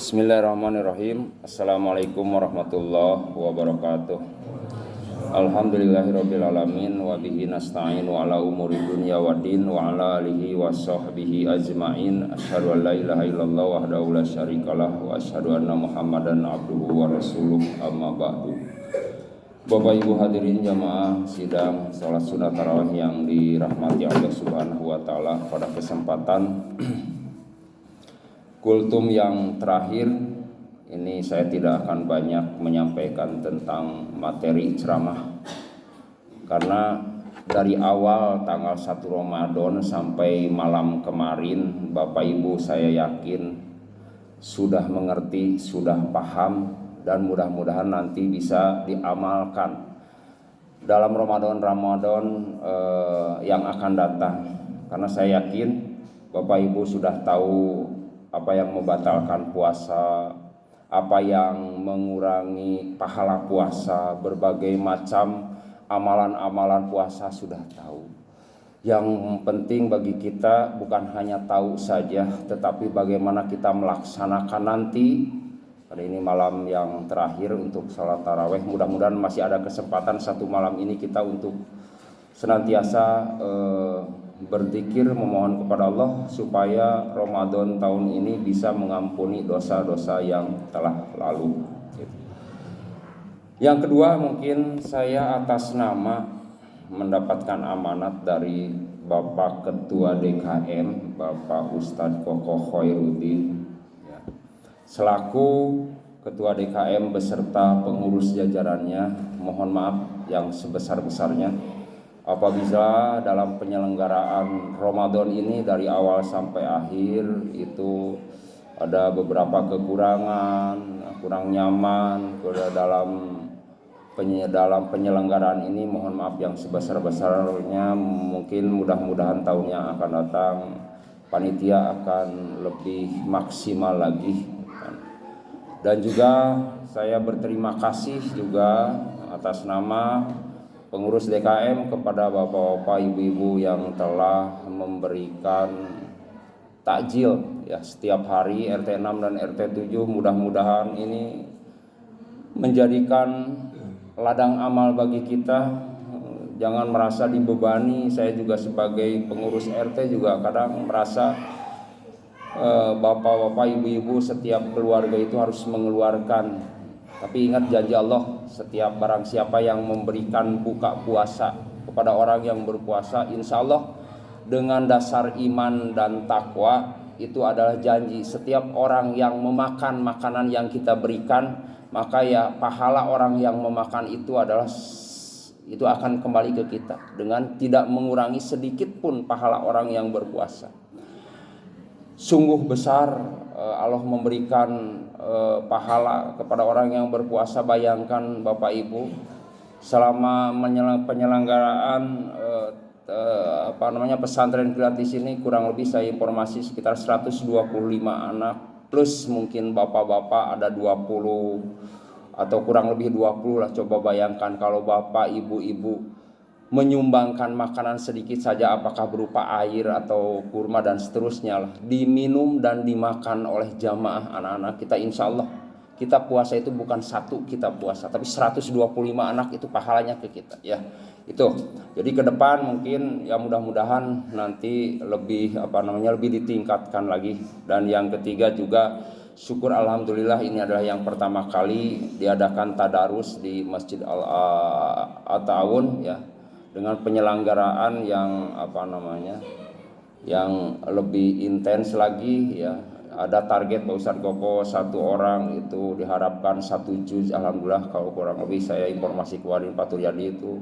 Bismillahirrahmanirrahim. Assalamualaikum warahmatullahi wabarakatuh. Alhamdulillahirabbil alamin wa bihi nasta'inu ala umuri dunya waddin wa ala alihi washabbihi ajmain. Asyhadu an la ilaha illallah wahdahu la syarikalah wa asyhadu anna Muhammadan abduhu wa rasuluh, amma ba'du. Bapak Ibu hadirin jamaah sidang salat sunat tarawih yang dirahmati Allah Subhanahu wa taala, pada kesempatan kultum yang terakhir ini saya tidak akan banyak menyampaikan tentang materi ceramah, karena dari awal tanggal 1 Ramadan sampai malam kemarin Bapak Ibu saya yakin sudah mengerti, sudah paham, dan mudah-mudahan nanti bisa diamalkan dalam Ramadan yang akan datang. Karena saya yakin Bapak Ibu sudah tahu apa yang membatalkan puasa, apa yang mengurangi pahala puasa, berbagai macam amalan-amalan puasa sudah tahu. Yang penting bagi kita bukan hanya tahu saja, tetapi bagaimana kita melaksanakan nanti. Pada ini malam yang terakhir untuk salat tarawih, mudah-mudahan masih ada kesempatan satu malam ini kita untuk senantiasa berzikir, memohon kepada Allah supaya Ramadan tahun ini bisa mengampuni dosa-dosa yang telah lalu. Yang kedua, mungkin saya atas nama mendapatkan amanat dari Bapak Ketua DKM, Bapak Ustadz Koko Khairuddin, selaku Ketua DKM beserta pengurus jajarannya, mohon maaf yang sebesar-besarnya apabila dalam penyelenggaraan Ramadan ini dari awal sampai akhir itu ada beberapa kekurangan, kurang nyaman dalam penyelenggaraan ini. Mohon maaf yang sebesar-besarnya. Mungkin mudah-mudahan tahun yang akan datang panitia akan lebih maksimal lagi. Dan juga saya berterima kasih juga atas nama pengurus DKM kepada bapak-bapak, ibu-ibu yang telah memberikan takjil ya setiap hari RT 6 dan RT 7. Mudah-mudahan ini menjadikan ladang amal bagi kita. Jangan merasa dibebani. Saya juga sebagai pengurus RT juga kadang merasa bapak-bapak, ibu-ibu, setiap keluarga itu harus mengeluarkan. Tapi ingat janji Allah, setiap barang siapa yang memberikan buka puasa kepada orang yang berpuasa, insya Allah dengan dasar iman dan takwa, itu adalah janji setiap orang yang memakan makanan yang kita berikan, maka ya pahala orang yang memakan itu akan kembali ke kita dengan tidak mengurangi sedikit pun pahala orang yang berpuasa. Sungguh besar Allah memberikan pahala kepada orang yang berpuasa. Bayangkan Bapak Ibu, selama penyelenggaraan pesantren gratis ini kurang lebih saya informasi sekitar 125 anak plus mungkin bapak-bapak ada 20 atau kurang lebih 20 lah. Coba bayangkan kalau bapak ibu-ibu menyumbangkan makanan sedikit saja, apakah berupa air atau kurma dan seterusnya lah, diminum dan dimakan oleh jamaah anak-anak kita. Insya Allah kita puasa itu bukan satu kita puasa, tapi 125 anak itu pahalanya ke kita ya. Itu jadi ke depan mungkin ya mudah-mudahan nanti lebih ditingkatkan lagi. Dan yang ketiga juga syukur alhamdulillah ini adalah yang pertama kali diadakan tadarus di Masjid Al-Ta'awun ya, dengan penyelenggaraan yang lebih intens lagi ya. Ada target Pak Ustadz Koko 1 orang itu diharapkan 1 juz. Alhamdulillah kalau kurang lebih saya informasi kemarin Pak Turyadi itu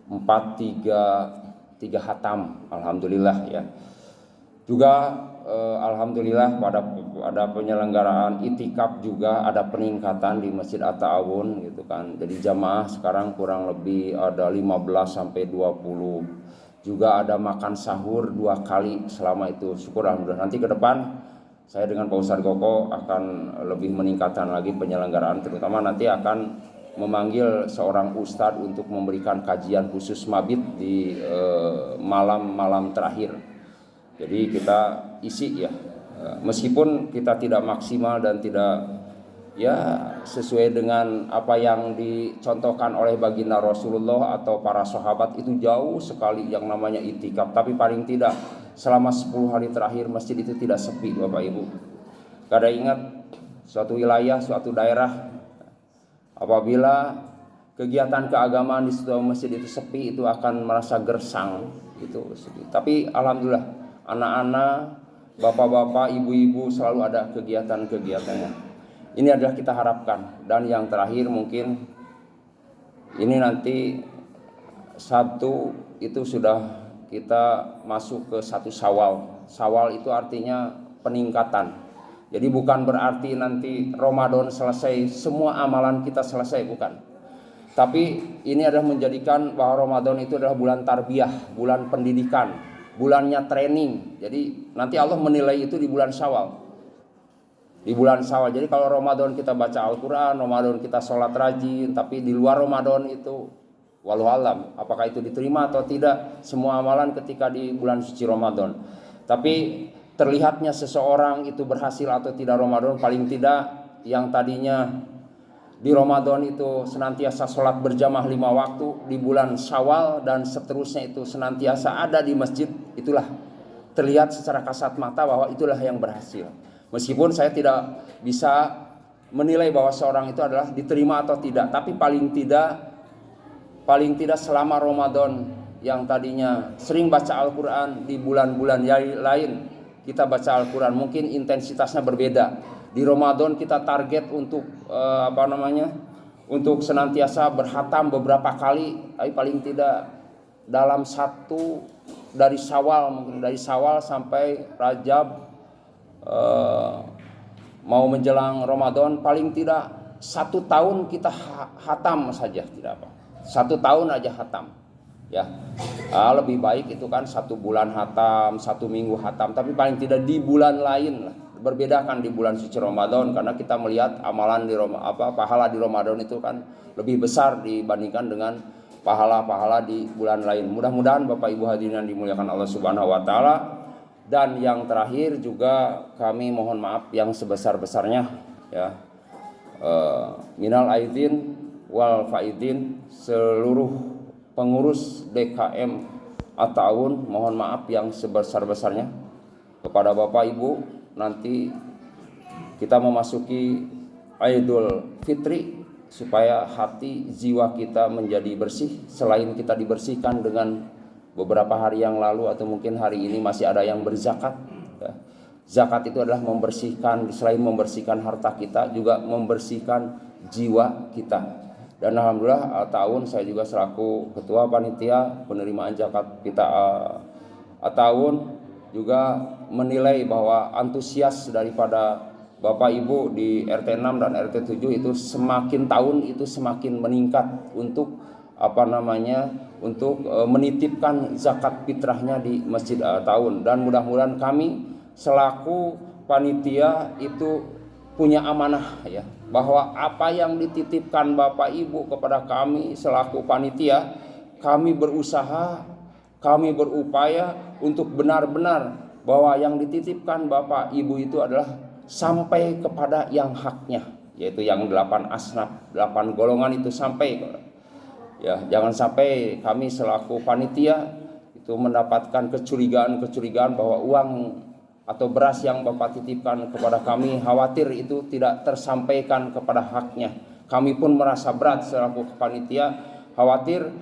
3 hatam. Alhamdulillah ya. Juga alhamdulillah pada penyelenggaraan itikaf juga ada peningkatan di Masjid At-Ta'awun gitu kan. Jadi jamaah sekarang kurang lebih ada 15 sampai 20. Juga ada makan sahur 2 kali selama itu. Syukur alhamdulillah. Nanti ke depan saya dengan Pak Ustadz Koko akan lebih meningkatkan lagi penyelenggaraan, terutama nanti akan memanggil seorang ustadz untuk memberikan kajian khusus mabit di malam-malam terakhir. Jadi kita isi ya Meskipun kita tidak maksimal dan tidak sesuai dengan apa yang dicontohkan oleh baginda Rasulullah atau para sahabat, itu jauh sekali yang namanya itikaf. Tapi paling tidak selama 10 hari terakhir masjid itu tidak sepi, Bapak Ibu. Kada ingat suatu wilayah, suatu daerah, apabila kegiatan keagamaan di sebuah masjid itu sepi, itu akan merasa gersang itu. Tapi alhamdulillah anak-anak, bapak-bapak, ibu-ibu selalu ada kegiatan-kegiatannya. Ini adalah kita harapkan. Dan yang terakhir mungkin ini nanti Sabtu itu sudah kita masuk ke 1 Syawal. Syawal itu artinya peningkatan. Jadi bukan berarti nanti Ramadan selesai semua amalan kita selesai, bukan. Tapi ini adalah menjadikan bahwa Ramadan itu adalah bulan tarbiyah, bulan pendidikan, bulannya training. Jadi nanti Allah menilai itu di bulan Syawal. Di bulan Syawal. Jadi kalau Ramadan kita baca Al-Quran, Ramadan kita sholat rajin, tapi di luar Ramadan itu walau alam, apakah itu diterima atau tidak semua amalan ketika di bulan suci Ramadan. Tapi terlihatnya seseorang itu berhasil atau tidak Ramadan, paling tidak yang tadinya di Ramadan itu senantiasa sholat berjamaah 5 waktu, di bulan Syawal dan seterusnya itu senantiasa ada di masjid, itulah terlihat secara kasat mata bahwa itulah yang berhasil. Meskipun saya tidak bisa menilai bahwa seorang itu adalah diterima atau tidak, tapi paling tidak selama Ramadan yang tadinya sering baca Al-Quran, di bulan-bulan lain kita baca Al-Quran, mungkin intensitasnya berbeda. Di Ramadan kita target untuk untuk senantiasa berhatam beberapa kali, tapi paling tidak dalam satu dari Syawal, mungkin dari Syawal sampai Rajab, mau menjelang Ramadan, paling tidak 1 tahun kita hatam saja, tidak apa. 1 tahun aja hatam. Ya, lebih baik itu kan 1 bulan hatam, 1 minggu hatam, tapi paling tidak di bulan lain lah. Berbedakan di bulan suci Ramadan, karena kita melihat amalan di pahala di Ramadan itu kan lebih besar dibandingkan dengan pahala-pahala di bulan lain. Mudah-mudahan Bapak Ibu hadirin yang dimuliakan Allah Subhanahu wa taala. Dan yang terakhir juga kami mohon maaf yang sebesar-besarnya, ya. Minal aidin wal faidin, seluruh pengurus DKM At-Ta'awun mohon maaf yang sebesar-besarnya kepada Bapak Ibu. Nanti kita memasuki Idul Fitri, supaya hati jiwa kita menjadi bersih. Selain kita dibersihkan dengan beberapa hari yang lalu atau mungkin hari ini masih ada yang berzakat, ya. Zakat itu adalah membersihkan, selain membersihkan harta kita, juga membersihkan jiwa kita. Dan alhamdulillah tahun saya juga selaku ketua panitia penerimaan zakat kita tahun juga menilai bahwa antusias daripada Bapak Ibu di RT 6 dan RT 7 itu semakin tahun itu semakin meningkat untuk untuk menitipkan zakat fitrahnya di Masjid tahun. Dan mudah-mudahan kami selaku panitia itu punya amanah, ya, bahwa apa yang dititipkan Bapak Ibu kepada kami selaku panitia, kami berusaha, kami berupaya untuk benar-benar bahwa yang dititipkan Bapak Ibu itu adalah sampai kepada yang haknya, yaitu yang 8 asnaf, 8 golongan itu sampai. Ya, jangan sampai kami selaku panitia itu mendapatkan kecurigaan bahwa uang atau beras yang Bapak titipkan kepada kami, khawatir itu tidak tersampaikan kepada haknya. Kami pun merasa berat selaku panitia, khawatir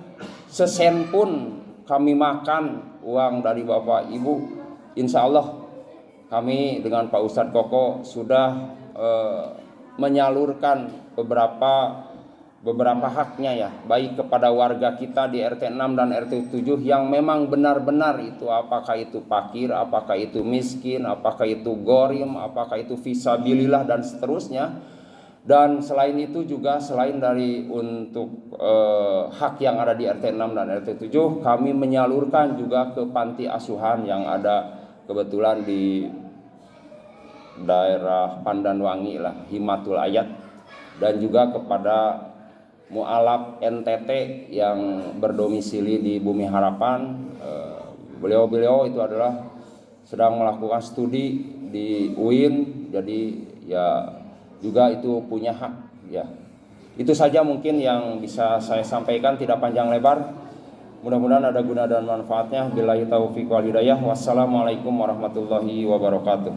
sesen pun kami makan uang dari Bapak Ibu. Insya Allah kami dengan Pak Ustadz Koko sudah menyalurkan beberapa haknya, ya, baik kepada warga kita di RT 6 dan RT 7 yang memang benar-benar itu, apakah itu fakir, apakah itu miskin, apakah itu gorim, apakah itu fisabilillah dan seterusnya. Dan selain itu juga, selain dari untuk hak yang ada di RT 6 dan RT 7, kami menyalurkan juga ke panti asuhan yang ada kebetulan di daerah Pandanwangi lah, Himatul Ayat, dan juga kepada Mu'alaf NTT yang berdomisili di Bumi Harapan. Beliau itu adalah sedang melakukan studi di UIN, jadi ya juga itu punya hak ya. Itu saja mungkin yang bisa saya sampaikan, tidak panjang lebar. Mudah-mudahan ada guna dan manfaatnya. Billahi taufiq wal hidayah. Wassalamualaikum warahmatullahi wabarakatuh.